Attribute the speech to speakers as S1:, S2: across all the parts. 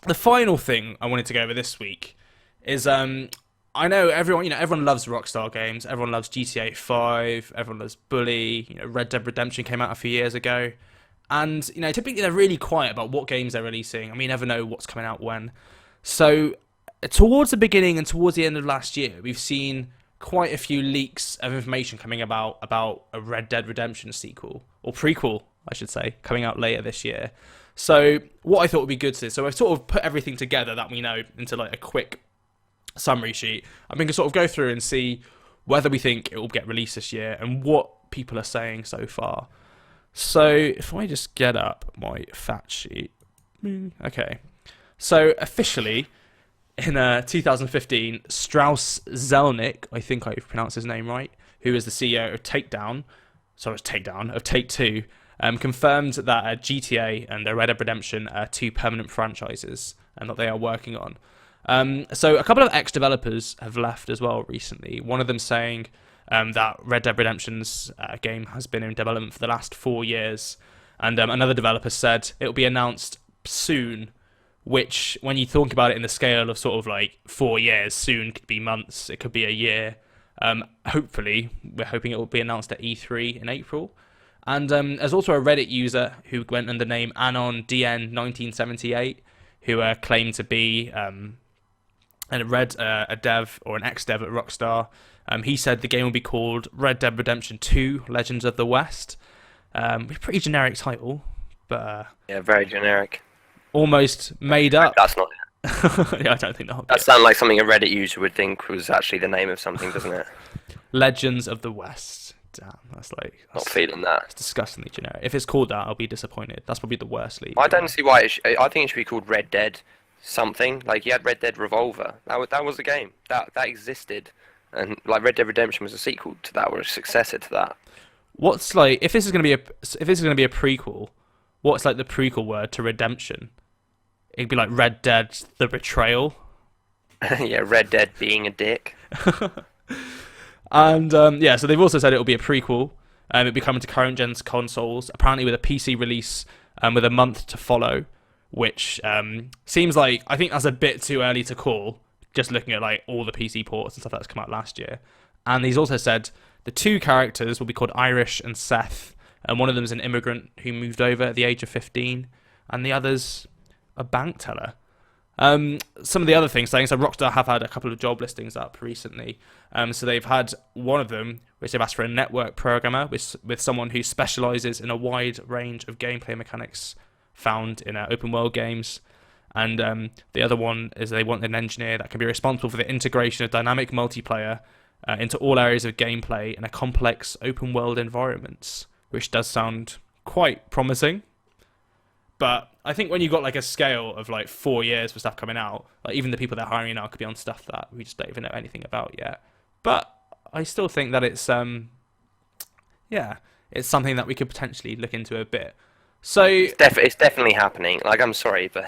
S1: the final thing I wanted to go over this week is I know everyone loves Rockstar games. Everyone loves GTA 5. Everyone loves Bully. Red Dead Redemption came out a few years ago, and typically they're really quiet about what games they're releasing. I mean, you never know what's coming out when. So towards the beginning and towards the end of last year, we've seen quite a few leaks of information coming about a Red Dead Redemption sequel or prequel, I should say, coming out later this year. So what I thought would be good to, so I've sort of put everything together that we know into like a quick summary sheet. I'm going to sort of go through and see whether we think it will get released this year and what people are saying so far. So if I just get up my fact sheet, okay. So officially, in 2015, Strauss Zelnick, I think I pronounced his name right, who is the CEO of of Take-Two, confirmed that GTA and Red Dead Redemption are two permanent franchises and that they are working on. So a couple of ex-developers have left as well recently. One of them saying that Red Dead Redemption's game has been in development for the last 4 years, and another developer said it will be announced soon, which, when you think about it in the scale of sort of like 4 years, soon could be months, it could be a year. Hopefully, we're hoping it will be announced at E3 in April. And there's also a Reddit user who went under the name AnonDN1978, who claimed to be a dev or an ex-dev at Rockstar. He said the game will be called Red Dead Redemption 2: Legends of the West. Pretty generic title, but
S2: Yeah, very generic.
S1: almost made up.
S2: That's not.
S1: Yeah, I don't think that'll be
S2: That
S1: it.
S2: sounds like something a Reddit user would think was actually the name of something, doesn't it?
S1: Legends of the West. Damn,
S2: Not feeling that.
S1: that's disgustingly generic. If it's called that, I'll be disappointed. That's probably the worst league.
S2: I don't see why I think it should be called Red Dead something. Like you had Red Dead Revolver. That was a game that existed, and like Red Dead Redemption was a sequel to that or a successor to that.
S1: What's like if this is gonna be a prequel? What's like the prequel word to redemption? It'd be like Red Dead: The Betrayal.
S2: Yeah, Red Dead being a dick.
S1: And yeah, so they've also said it'll be a prequel. It'll be coming to current gen's consoles, apparently with a PC release with a month to follow, which seems like, I think that's a bit too early to call, just looking at like all the PC ports and stuff that's come out last year. And he's also said the two characters will be called Irish and Seth, and one of them is an immigrant who moved over at the age of 15, and the other's a bank teller. Some of the other things saying, so Rockstar have had a couple of job listings up recently. So they've had one of them, which they've asked for a network programmer with someone who specialises in a wide range of gameplay mechanics found in open world games. And the other one is they want an engineer that can be responsible for the integration of dynamic multiplayer into all areas of gameplay in a complex open world environments, which does sound quite promising. But I think when you've got like a scale of like 4 years for stuff coming out, like even the people they're hiring now could be on stuff that we just don't even know anything about yet. But I still think that it's it's something that we could potentially look into a bit. So
S2: It's definitely happening. Like I'm sorry, but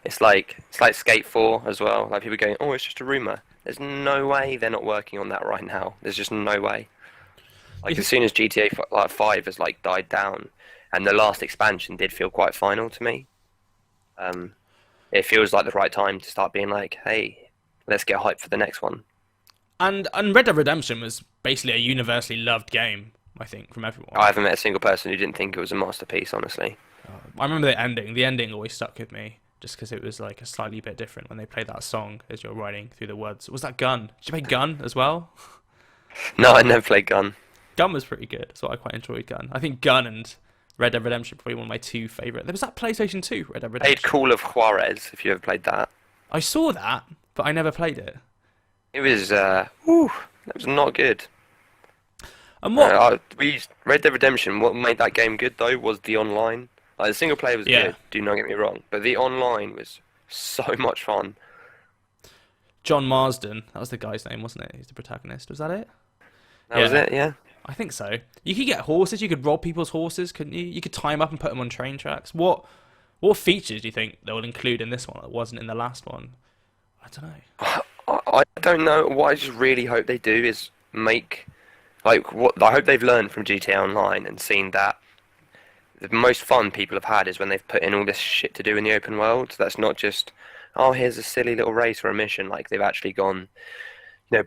S2: it's like Skate 4 as well. Like people going, oh, it's just a rumor. There's no way they're not working on that right now. There's just no way. Like as soon as GTA 5 has like died down, and the last expansion did feel quite final to me. It feels like the right time to start being like, hey, let's get hyped for the next one.
S1: and Red Dead Redemption was basically a universally loved game, I think, from everyone.
S2: I haven't met a single person who didn't think it was a masterpiece, honestly.
S1: I remember the ending. The ending always stuck with me, just because it was like a slightly bit different when they played that song as you're riding through the woods. Was that Gun? Did you play Gun as well?
S2: No, I never played Gun.
S1: Gun was pretty good. That's what I quite enjoyed. Gun. I think Gun and Red Dead Redemption probably one of my two favorite. There was that PlayStation 2 Red Dead
S2: Played
S1: Redemption.
S2: Call of Juarez, if you ever played that.
S1: I saw that, but I never played it.
S2: It was, that was not good.
S1: And what?
S2: Red Dead Redemption, what made that game good though was the online. Like the single player was
S1: Yeah.
S2: good, do not get me wrong, but the online was so much fun.
S1: John Marsden. That was the guy's name, wasn't it? He's the protagonist. Was that it?
S2: That was
S1: Yeah.
S2: it, yeah.
S1: I think so. You could get horses. You could rob people's horses, couldn't you? You could tie them up and put them on train tracks. What features do you think they will include in this one that wasn't in the last one? I don't know.
S2: I don't know. What I just really hope they do is make, like, what I hope they've learned from GTA Online and seen that the most fun people have had is when they've put in all this shit to do in the open world. So that's not just, oh, here's a silly little race or a mission. Like they've actually gone,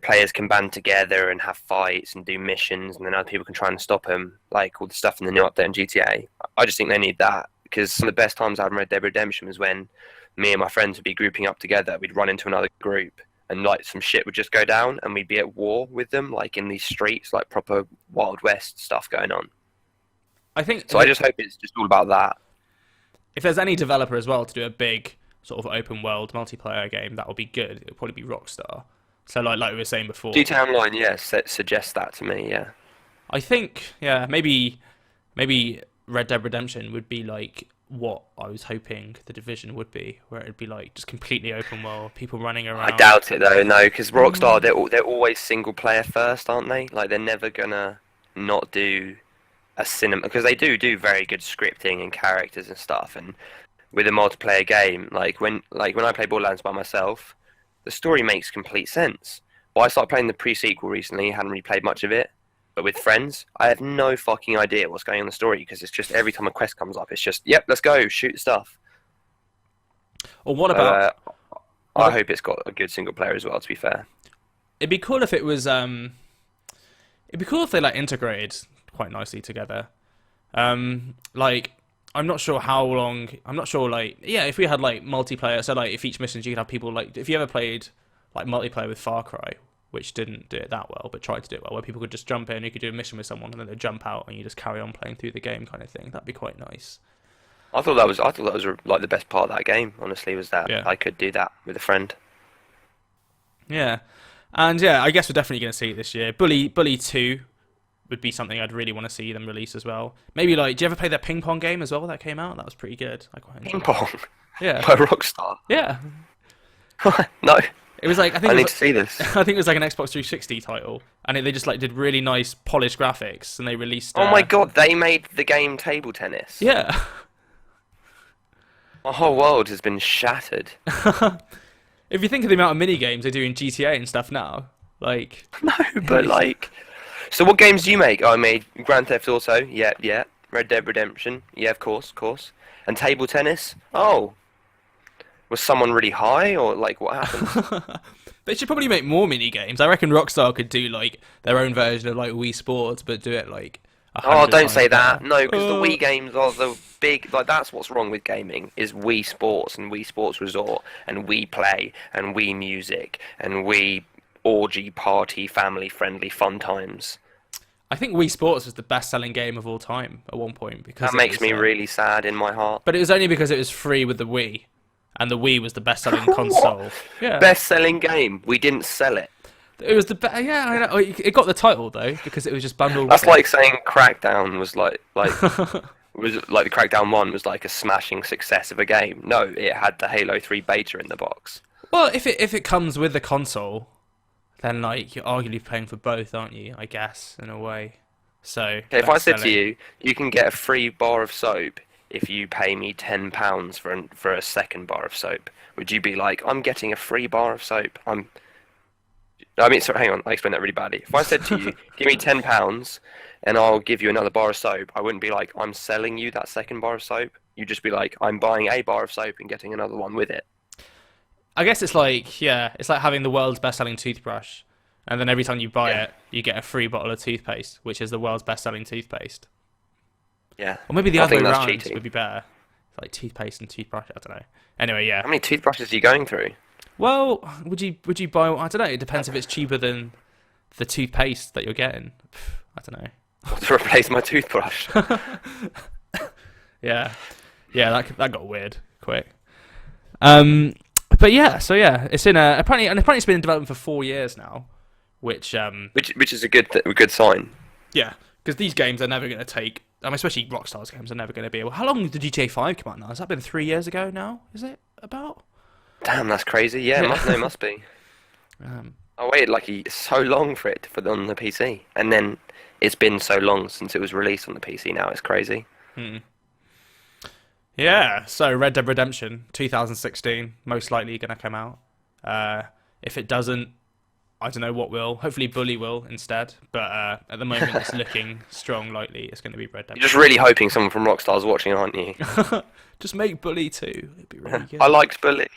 S2: players can band together and have fights and do missions, and then other people can try and stop them. Like all the stuff in the new update in GTA. I just think they need that, because some of the best times I had in Red Dead Redemption was when me and my friends would be grouping up together. We'd run into another group, and like some shit would just go down, and we'd be at war with them, like in these streets, like proper Wild West stuff going on.
S1: I think
S2: So I just hope it's just all about that.
S1: if there's any developer as well to do a big sort of open world multiplayer game, that would be good. It would probably be Rockstar. So like we were saying before,
S2: GTA Online, yes, suggest that to me, yeah.
S1: I think maybe Red Dead Redemption would be like what I was hoping The Division would be, where it'd be like just completely open world, people running around.
S2: I doubt it though, no, because Rockstar, they're always single player first, aren't they? Like they're never gonna not do a cinema, because they do very good scripting and characters and stuff. And with a multiplayer game, like when I play Borderlands by myself, the story makes complete sense. Well, I started playing the pre-sequel recently, hadn't really played much of it, but with friends, I have no fucking idea what's going on in the story, because it's just every time a quest comes up, it's just, yep, let's go, shoot stuff.
S1: Or what about?
S2: I hope it's got a good single player as well, to be fair.
S1: It'd be cool if it was. It'd be cool if they like integrated quite nicely together. Like I'm not sure how long. I'm not sure. Like if we had like multiplayer, so like if each mission you could have people like if you ever played like multiplayer with Far Cry, which didn't do it that well, but tried to do it well, where people could just jump in, you could do a mission with someone, and then they'd jump out, and you just carry on playing through the game, kind of thing. That'd be quite nice.
S2: I thought that was like the best part of that game. Honestly, was that
S1: Yeah.
S2: I could do that with a friend.
S1: Yeah, and yeah, I guess we're definitely going to see it this year. Bully 2 would be something I'd really want to see them release as well. Maybe like, do you ever play that ping pong game as well that came out? That was pretty good. I quite
S2: Ping
S1: enjoyed
S2: pong
S1: it. Yeah,
S2: by Rockstar.
S1: yeah.
S2: No,
S1: It was like I think
S2: I
S1: it
S2: need
S1: was,
S2: to see this.
S1: I think it was like an Xbox 360 title, and they just like did really nice polished graphics, and they released.
S2: Oh my god, they made the game table tennis.
S1: Yeah.
S2: My whole world has been shattered.
S1: If you think of the amount of mini games they do in GTA and stuff now, like
S2: No, but like, so what games do you make? Oh, I made Grand Theft Auto. Yeah, yeah. Red Dead Redemption. Yeah, of course. And table tennis. Oh, was someone really high, or like what happened?
S1: they should probably make more mini games. I reckon Rockstar could do like their own version of like Wii Sports, but do it like.
S2: Oh,
S1: 100
S2: don't
S1: times
S2: say that.
S1: better.
S2: No, because the Wii games are the big. Like that's what's wrong with gaming: is Wii Sports and Wii Sports Resort and Wii Play and Wii Music and Wii orgy party family friendly fun times.
S1: I think Wii Sports was the best-selling game of all time at one point because
S2: That
S1: it
S2: makes
S1: was,
S2: me really sad in my heart.
S1: But it was only because it was free with the Wii, and the Wii was the best-selling console. Yeah,
S2: Best selling game. We didn't sell it.
S1: it was the yeah. I know. It got the title though because it was just bundled.
S2: That's
S1: with
S2: like saying Crackdown was like was like the Crackdown 1 was like a smashing success of a game. No, it had the Halo 3 beta in the box.
S1: Well, if it comes with the console, then like you're arguably paying for both, aren't you? I guess in a way. So
S2: Okay, if I said to
S1: best-selling.
S2: you, you can get a free bar of soap if you pay me £10 for a second bar of soap, would you be like, I'm getting a free bar of soap? I mean, sorry, hang on, I explained that really badly. If I said to you, give me £10 and I'll give you another bar of soap, I wouldn't be like, I'm selling you that second bar of soap. You'd just be like, I'm buying a bar of soap and getting another one with it.
S1: I guess it's like it's like having the world's best-selling toothbrush, and then every time you buy it, you get a free bottle of toothpaste, which is the world's best-selling toothpaste.
S2: Yeah.
S1: Or maybe the
S2: I
S1: other way
S2: think that's
S1: around
S2: cheating.
S1: would be better. Like toothpaste and toothbrush. I don't know. Anyway, yeah.
S2: How many toothbrushes are you going through?
S1: Well, would you buy? I don't know. It depends if it's cheaper than the toothpaste that you're getting. I don't know.
S2: To replace my toothbrush.
S1: Yeah, that got weird quick. But yeah, so yeah, it's in apparently it's been in development for 4 years now, which
S2: Which is a good sign.
S1: yeah, because these games are never going to take. I mean, especially Rockstar's games are never going to be able. How long did GTA 5 come out now? Has that been 3 years ago now? Is it about?
S2: Damn, that's crazy. Yeah, it must be. I waited like so long for it on the PC, and then it's been so long since it was released on the PC. Now it's crazy.
S1: Yeah, so Red Dead Redemption 2016 most likely going to come out. If it doesn't, I don't know what will. Hopefully, Bully will instead. But at the moment, it's looking strong. Likely, it's going to be Red Dead.
S2: You're just really hoping someone from Rockstar's watching, aren't you?
S1: Just make Bully 2. It'd be really
S2: I
S1: good.
S2: liked Bully.